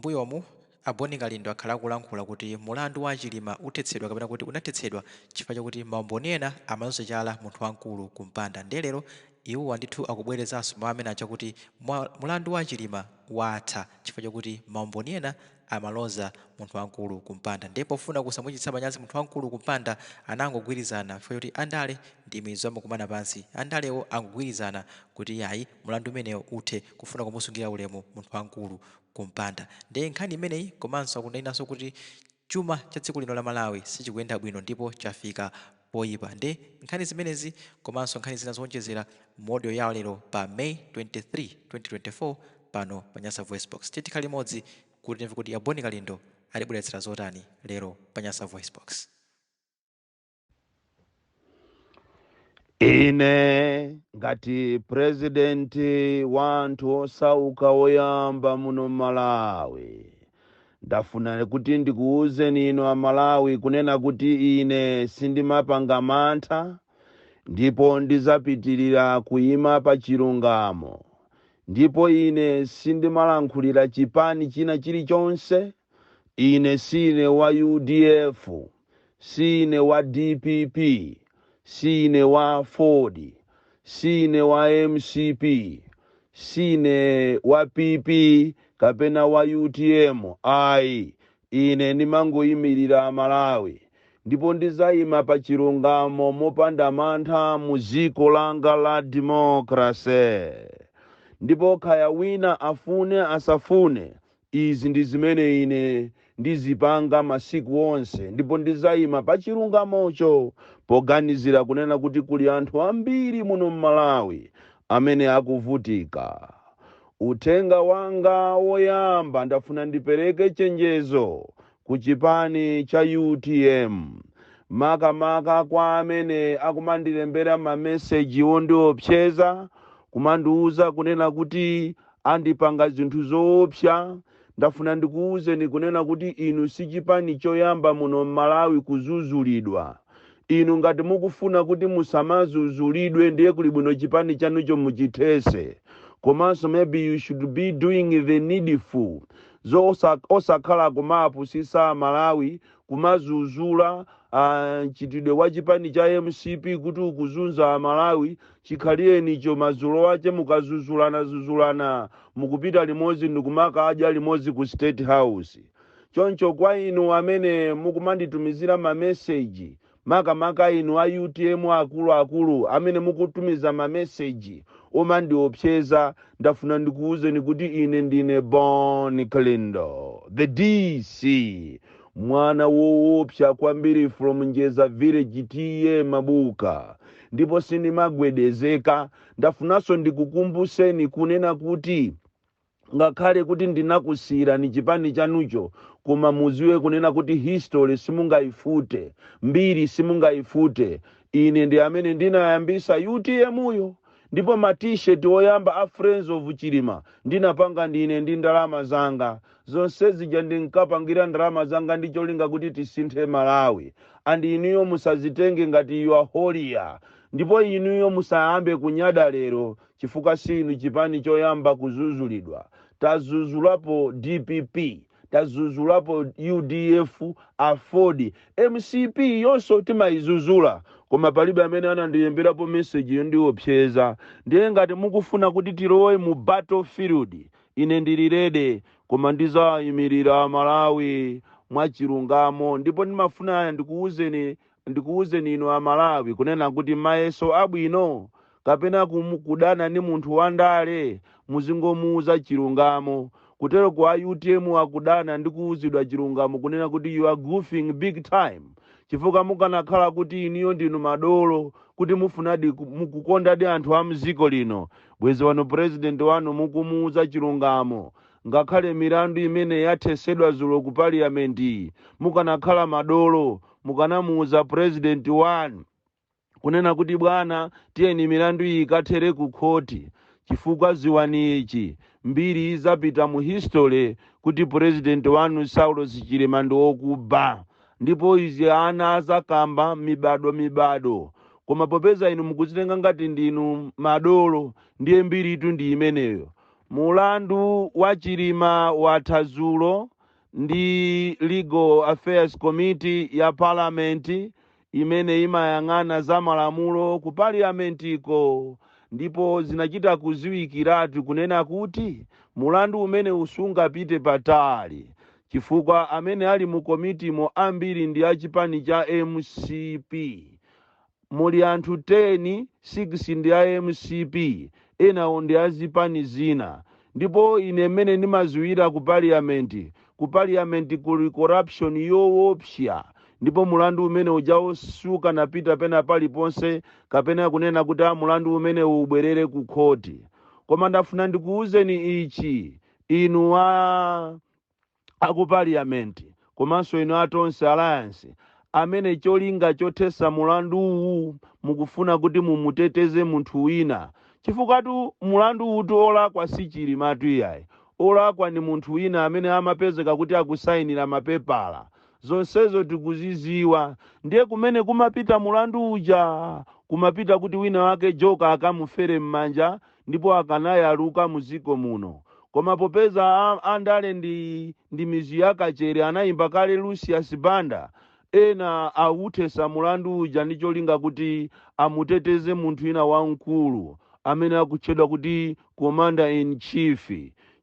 mbuyomu aboni kalindo akhala kulankhula kuti mulandu wa Chilima uthetsedwa kapena kuti unathetsedwa chifukwa chakuti maumboni ena amalonza chala munthu wamkulu kumpanda ndelero iwo ndithu akubwerezanso mawu amene achakuti mulandu wa Chilima watha chifukwa chakuti maumboni ena amaloza munthu wamkulu kumpanda ndipo funa kusamuchititsa manyazi munthu wamkulu kumpanda anangogwirizana chifukwa choti andale ndi mizo amakumana pansi andalewo angogwirizana kuti yayi mulandu umenewo uthe kufuna kumusungira ulemu munthu wamkulu kumpanda ndiye nkhani imeneyi komanso akunenanso kuti chuma cha dziko lino la Malawi sichikuyenda bwino ndipo chafika poyipa ndi nkhani zimenezi komanso nkhani zina zowonjezera modio yawo lero pa May 23 2024 pano pa Nyasa Voice Box titikhala limodzi kuti timve kuti aboni kalindo alibweretsera zotani lero pa Nyasa Voice Box. Ine ngati president wa anthu osauka oyamba muno Malawi ndafuna kuti ndikuwuzeni inu Amalawi kunena kuti ine sindimapanga mantha ndipo ndizapitirira kuyima pa chilungamo ndipo ine sindimalankhulira chipani china chilichonse. Ine sine wa UDF, sine wa DPP, sine wa Ford, sine wa MCP, sine wa PP kapena wa UTM. Ai, ine ndimangoyimirira Malawi ndipo ndizayima pa chilungamo mopanda mantha mu dziko langa la democracy. Ndipo kaya wina afune asafune izi ndi zimene ine ndizipanga masiku onse ndipo ndizayima pa chilungamocho poganizira kunena kuti kuli anthu ambiri muno Malawi amene akuvutika. Uthenga wanga woyamba ndafuna ndipereke chenjezo ku chipani cha UTM makamaka kwa amene akumandilembera mameseji ondiopseza kumandiuza kunena kuti andipanga zinthu zoopsa. Ndafuna ndikuwuzeni kunena kuti inu si chipani choyamba muno Malawi kuzuzulidwa. Inu ngati mukufuna kuti musamazuzulidwe ndiye kuli bwino chipani chanucho muchithese. Komanso maybe you should be doing the needful. Osakhala kumapusisa Malawi kumazuzula chitidwe wa chipani cha MCP kuti ukuzunza Malawi chikhaliyeni cho mazulo wache mukazuzulana mukupita limodzi ndikumaka adya limodzi ku State House. Choncho kwa inu amene mukumanditumizira ma message makamaka inu a UTM akulu amene mukutumiza ma message omandiopseza ndafuna ndikuwuzeni kuti ine ndine Boni Kalindo the DC mwana woopsa kwambiri from Njeza village tiye Mabuka ndipo sinimagwedezeka. Ndafunanso ndikukumbuseni kunena kuti ngakhale kuti ndinakusira ni chipani chanucho koma muziwe kunena kuti history simungayifute, mbiri simungayifute. Ine ndi amene ndinayambisa UTM uyo ndipo ma t-shirt oyamba a Friends of Chilima ndinapanga ndine ndi ndalama zanga zonse zija ndinkapangira ndalama zanga ndi cholinga kuti tisinthe Malawi. Andi inuyo musazitenge ngati you are holier ndipo inuyo musayambe kunyada lero chifukwa sinu chipani choyamba kuzuzulidwa. Tazuzulapo DPP, tazuzulapo UDF, Ford, MCP yonso timaizuzula koma palibe amene anandiyemberapo message ndiopseza. Ndiye ngati mukufuna kuti tilowe mu battlefield ine ndili ready koma ndizayimirira Malawi mwachilungamo. Ndipo ndimafuna ndikuwuzeni inu a Malawi kunena kuti mayeso abwino kapena kudana ni munthu wandale muzingomuuza chilungamo. Kutero kwa UTM akudana ndikuwuzidwa chilungamo kunena kuti you are goofing big time chifukwa mukanakhala kuti iniyo ndinu madolo kuti mufunadi mukukondadi anthu a mziko lino bwezi wanu president wanu mukumuuza chilungamo. Ngakhale milandu imene yathesedwa zulo ku parliament mukanakhala madolo mukanamuuza president wanu kunena kuti bwana tiyeni milandu iyi ikathere ku khoti chifukwa ziwani ichi mbiri izapita mu history kuti president wanu Saulos Chilima ndi okuba ndipo izi ana azakamba mibado. Koma popeza inu mukuzitenga ngati ndinu madolo ndiye mbiri itu ndi imeneyo. mulandu wa Chilima watha dzulo ndi Legal Affairs Committee ya Parliament imene imayang'ana za malamulo ku Parliamentiko, ndipo zinachita kuziwikiratu kunena kuti mulandu umene usungapite patali chifukwa amene ali mu komitimo ambiri ndi achipani cha MCP. Muli anthu 10, 6 ndi a MCP, enawo ndi azipani zina. Ndipo ine mmene ndimaziwira ku parliament kuli corruption yoopsa, ndipo mulandu umene ujawo suka napita pena paliponse kapena kunena kuti mulandu umene ubwerere ku khoti. Koma ndafuna ndikuwuzeni ichi inu aku parliament komanso inu atonse alliance amene cholinga chothesa mulanduwu mukufuna kuti mumuteteze munthu wina, chifukwa mulandu uti olakwa si Chilimatu iyayi, olakwa ni munthu wina amene amapezeka kuti akusayinira mapepala. Zonsezo tikuziziwa, ndiye kumene kumapita mulandu uja kumapita kuti wina wake joka akamufere m'manja ndipo akanayaluka muziko muno. Koma popeza andale ndi mizu yakachere anayimba kale Lucius Banda, ena awuthesa mulandu uja ndi cholinga kuti amuteteze munthu wina wamkulu amene akutchedwa kuti commander in chief,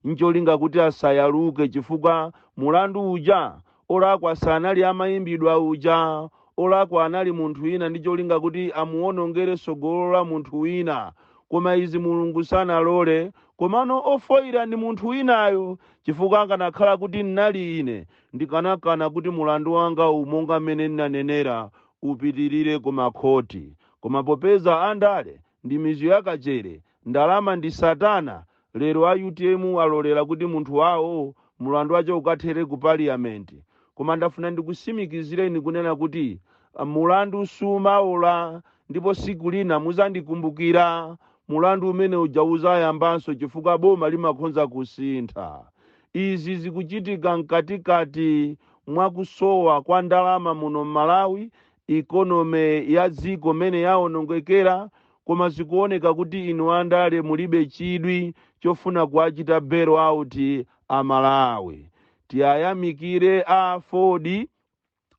ncholinga kuti asayaluke chifukwa mulandu uja olakwa sanali amayimbidwa uja, olakwa anali munthu wina ndi cholinga kuti amuwonongere sogolo la munthu wina. Koma izi Mulungu sanalole, komano ofoira ndi munthu winayo, chifukwa akanakhala kuti nnali ine ndikanakana kuti mulandu wanga umonga mmene ndinanenera upitirire kumakhoti. Koma popeza andale ndi mizu yakachere, ndalama ndi satana, lero a UTM alolera kuti munthu wawo mulandu wacho ukathere ku parliament. Koma ndafuna ndikusimikizireni kunena kuti mulandu sumaola, ndipo siku lina muzandikumbukira mulandu umene uja uzayambanso chifukwa boma limakhonza kusintha. Izi zikuchitika mkatikati mwakusowa kwa ndalama muno Malawi, economy ya dziko mene yaonongekera, koma zikuoneka kuti inu andale mulibe chidwi chofuna kuachita bail out a Malawi. Tiyayamikire a Ford,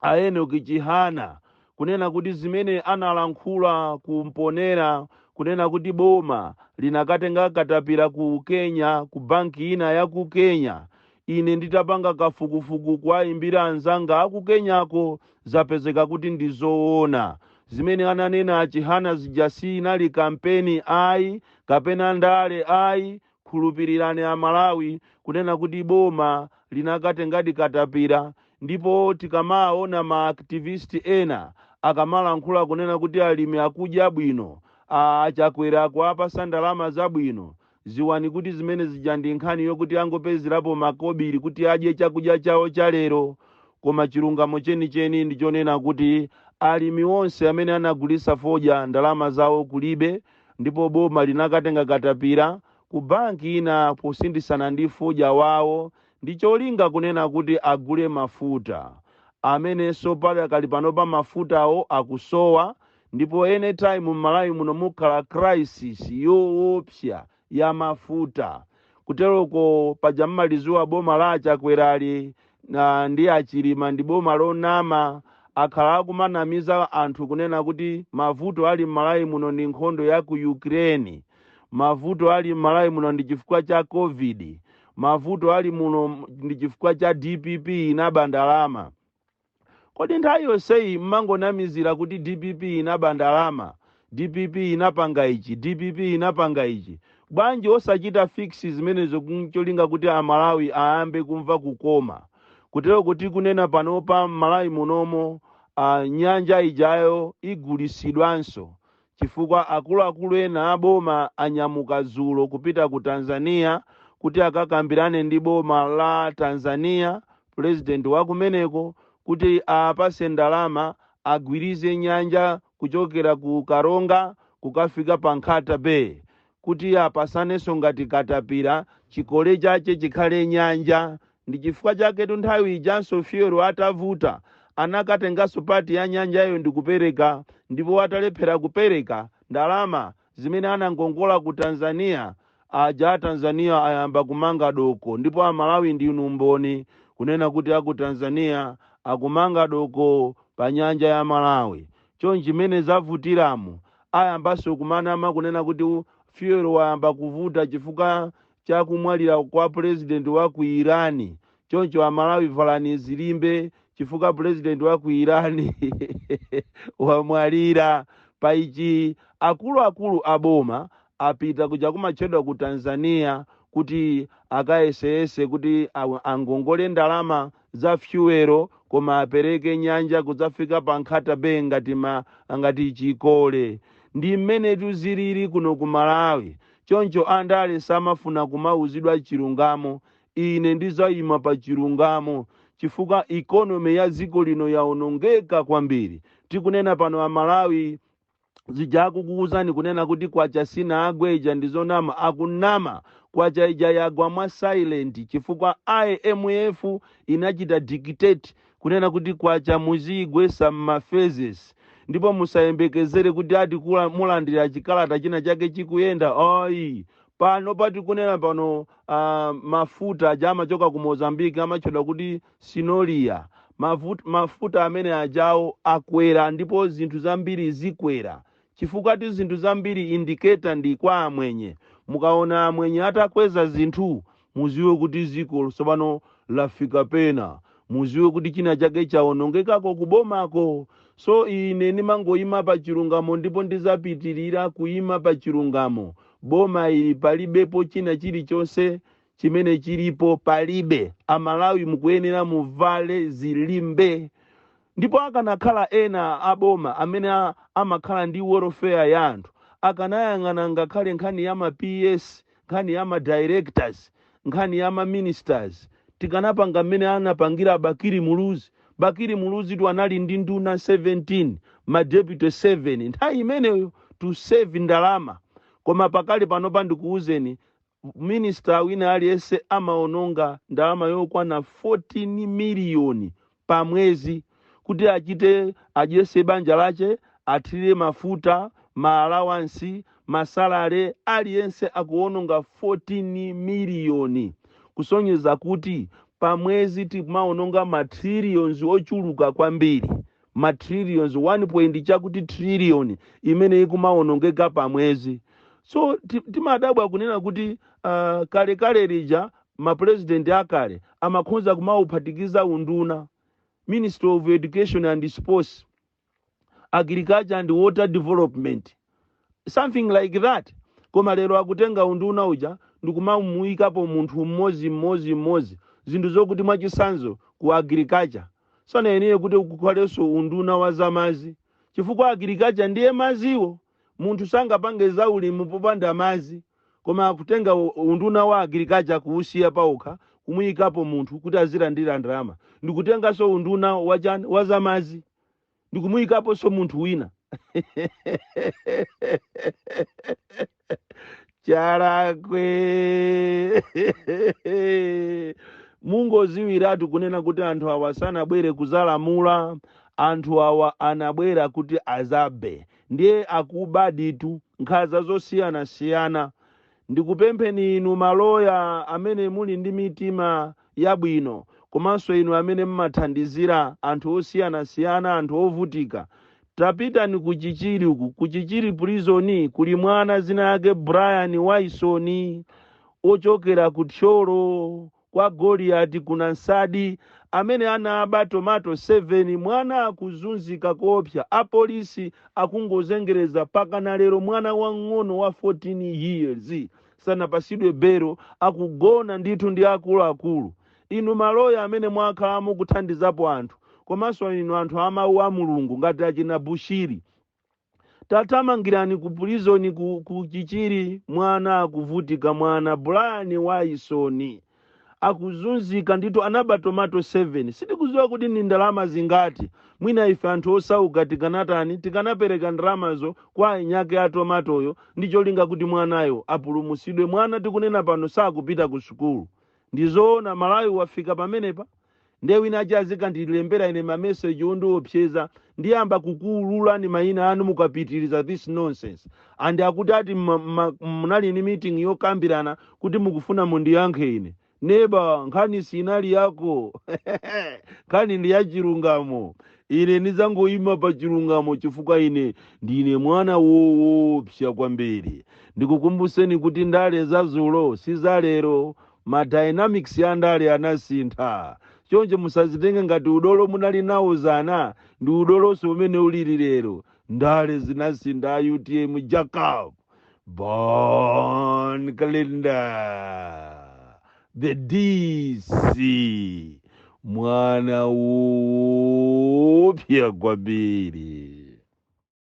a Enoch Chihana kunena kuti zimene analankhula kumponera kunena kuti boma linakatenga katapira ku Kenya, ku banki ina ya ku Kenya. Ine nditapanga kafukufuku kwa imbira anzanga aku Kenyako, zapezeka kuti ndizoona. Zimene ananena achihana zijasi inali kampeni ayi, kapena ndale ayi, khulupirirane a Malawi kunena kuti boma linakatengadi katapira. Ndipo tikamaona ma activist ena akamalankhula kunena kuti alimi akudya bwino, achakwera kuapasa ndalama zabwino, ziwani kuti zimene zija ndi nkhani yokuti angopezerapo makobiri kuti adye chakudya chawo cha lero. Koma chilungamo chenicheni ndichonena kuti alimi onse amene anagulisa fodya ndalama zawo kulibe, ndipo boma linakatenga katapira ku banki ina posindisana ndi fodya wawo, ndicholinga kunena kuti agule mafuta amene sopala kali panopa mafutawo akusowa. Ndipo anytime Malawi muno mukhala crisis yoopsa ya mafuta. Kuteroko pajamaliziwa boma la Chakwerali ndi Achilima ndi boma lonama, akhala akumanamiza anthu kunena kuti mavuto ali Malawi muno ndi nkhondo ya ku Ukraine, mavuto ali Malawi muno ndi chifukwa cha COVID, mavuto ali muno ndi chifukwa cha DPP inaba ndalama. Kodi nthawi yonseyi mmangonamizira kuti DPP inaba ndalama, DPP inapanga ichi, DPP inapanga ichi. Bwanji osachita fix zimenezo kuncholinga kuti a Malawi aambe kumva kukoma. Kutero kuti kunena panopa Malawi munomo nyanja ijayo igulisidwanso, chifukwa akuluakulu ena aboma anyamuka dzulo kupita ku Tanzania kuti akakambirane ndi boma la Tanzania, president wakumeneko, kuti apase ndalama agwirize nyanja kuchokera ku Karonga kukafika pa Nkhata Bay, kuti apasanenso ngati katapira chikole chache chikhale nyanja. Ndi chifukwa chake nthawi ijanso Fiero atavuta anakatenganso pati ya nyanjayo ndi kupereka, ndipo atalephera kupereka ndalama zimene anangongola ku Tanzania, aja Tanzania ayamba kumanga doko, ndipo Amalawi ndinu mboni kunena kuti aku Tanzania akumanga doko pa nyanja ya Malawi. Chonchi chimene zavutiramo ayambaso kumanama kunena kuti fuel wayamba kuvuta chifukwa chakumwalira kwa president wa ku Irani. Choncho Amalawi valani zilimbe chifukwa president wa ku Irani wamwalira. Paichi akuluakulu aboma apita kuja kumachedwa ku Tanzania kuti akaesese kuti angongole ndalama za fuelo koma apereke nyanja kudzafika pa Nkhata Bay ngati Chikole. Ndi mmene tuzilili kuno ku Malawi. Choncho andale samafuna kumauzidwa chilungamo. Ine ndizayima pa chilungamo chifukwa economy ya dziko lino yaonongeka kwambiri. Tikunena pano Amalawi zijaku kuuzani kunena kuti kwacha sina agweja ndizonama akunama kwacha ija yagwa mwa silent chifukwa IMF inachita dictate kunena kuti kwacha muzigwe some phases, ndipo musayembekezere kuti ati mulandira chikalata china chake chikuyenda. Oi pano pati kunena pano mafuta aja amachoka ku Mozambique amachodwa kuti Sinolia. Mafuta amene ajawo akwera ndipo zinthu zambiri zikwera chifukwa ti zinthu zambiri indicator ndi kwa amwenye. Mukaona amwenye atakweza zinthu muziwe kuti ziko tsopano lafika pena, muziwe kuti china chake chaonongekako kubomako. So ine ndimangoyima pa chilungamo ndipo ndizapitirira kuyima pa chilungamo. Boma ili palibepo china chilichonse chimene chilipo, palibe. Amalawi mukuyenera muvale zilimbe. Ndipo akanakhala ena aboma amene amakhala ndi welfare ya anthu akanayang'ana ngakhale nkhani ya ma PS, nkhani ya ma directors, nkhani ya ma ministers, tikanapanga mmene anapangira Bakiri Muluzi. Bakiri Muluzi tu anali ndi nduna 17, ma deputy 7. Nthawi imeneyo to save ndalama. Koma pakali panopa ndikuuzeni minister wina aliyense amaononga ndalama yokwana 14 miliyoni pa mwezi kuti ajese banja lache, athire mafuta, maalawansi, masalare, aliyense akuononga 14 miliyoni. Kusonyeza kuti pa mwezi timaononga matrillions ochuluka kwambiri. Matrillions 1 chakuti trillion imene ikumaonongeka pa mwezi. So timadabwa kunena kuti kale lija ma president akale amakhonza kumauphatikiza unduna, Ministry of Education and Sports, Agriculture and Water Development, something like that. Koma lero akutenga unduna uja ndikumamuyikapo munthu mmozi zinthu zokuti mwachisanzo ku agriculture. Sana yeneye kuti kukhalenso unduna wa zamazi chifukwa agriculture ndiye maziwo. Munthu sangapange za ulimi popanda mazi, koma akutenga unduna wa agriculture kuusiya paokha kumuyikapo munthu kuti azilandira ndalama. Ndikutengaso unduna wa zamazi ndikumuyikapo so munthu wina. Charakwe mungoziwiratu kunena kuti anthu awa sanabwere kuzalamula, anthu awa anabwera kuti azabe. Ndiye akuba ditu nkhaza zosiyana-siyana. Ndikupempheni inu maloya amene muli ndi mitima yabwino, komanso inu amene mmathandizira anthu osiyana-siyana, anthu ovutika. Tapitani kuchichiri uku, kuchichiri prison kuli mwana zina yake Brian Waisoni ochokera kutcholo kwa Goliath kuna Nsadi amene anaba tomato 7. Mwana akuzunzika kopya, apolisi akungozengereza paka na lero mwana wang'ono wa 14 years sanapasidwe bero, akugona ndithu ndi akuluakulu. Inu maloya amene mwakhalamo kuthandizapo anthu, komanso inu anthu amawu a Mulungu ngati achina Bushiri, tatamangirani ku prison ku chichiri. Mwana akuvutika, mwana Brian Waisoni akuzunzika ndithu anaba tomato 7. Sitikuziwa kuti ni ndalama zingati. Mwina ife anthu osauka tikanapereka ndalamazo kwa inyake ya tomatoyo ndicholinga kuti mwanayo apulumusidwe. Mwana tikunena pano sakupita ku sukulu. Ndizoona Malawi wafika pamenepa. ndiye wina achazika ndilembera ine mameseji ondiopseza ndiyamba kukuulula ni mayina anu mukapitiriza this nonsense and akuti ati munali ni meeting yokambirana kuti mukufuna mundiyankhe ine neba nkhani sinali yako nkhani ndi ya chilungamo ine nizangoyima pa chilungamo chifukwa ine ndine mwana woopsa kwambiri ndikukumbuseni kuti ndale zazulo si zalero madynamics ya ndale anasintha chonje musazitenge ngati udolo munali nawo zana ndi udolonso umene ulili lero ndale zinasintha UTM Jacob Bon Calendar the DC mwana woopsa kwambiri.